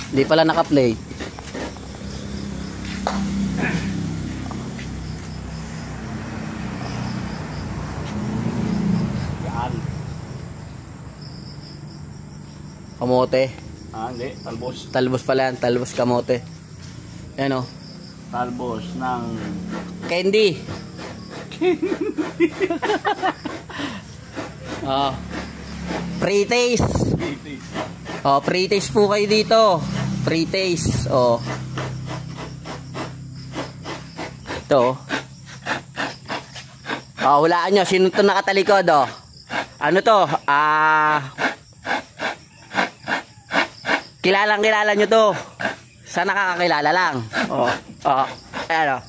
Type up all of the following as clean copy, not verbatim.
Hindi pala naka-play. Yan. Kamote. Hindi. Talbos. Talbos pala yan. Talbos kamote. Yan o. Talbos ng... Candy. Oh. Pre-taste. Oh, pre-taste po kayo dito. Pre-taste. Oh. Ito. Oh, hulaan nyo. Sino ito nakatalikod, oh? Ano to? Kilalang kilala nyo to. Sana nakakakilala lang. Oh. Oh. Ayan, oh.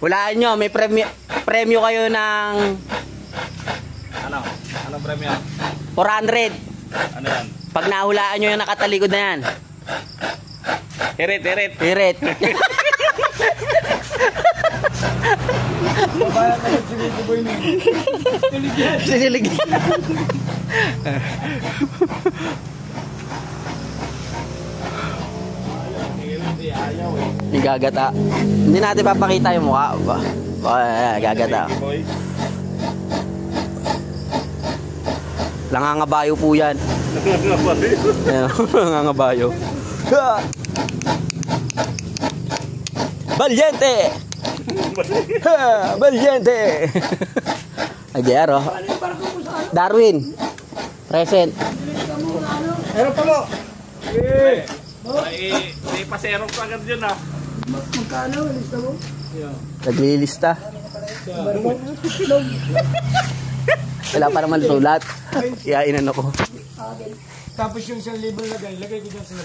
Hulaan nyo. May premyo kayo ng... Ano? Anong premyo? 400. Ano yan? Pag nahulaan nyo yung nakatalikod na yan. Hirit, hirit. Hirit. Babayan ka ng sinikiboy niyo. Siligyan. Siligyan. Ayaw eh. Gagata. Hindi natin papakita yung mukha. Gagata. Langangabayo po yan. Langangabayo. Valiente! Valiente! Agyaro. Darwin. Present. Pero pa mo. May paserong pa agad yun ah. Magkano? Lista mo? Naglilista. Wala pa naman sulat. Kaya inano ko. Tapos yung 1,000 lagay ko dyan sa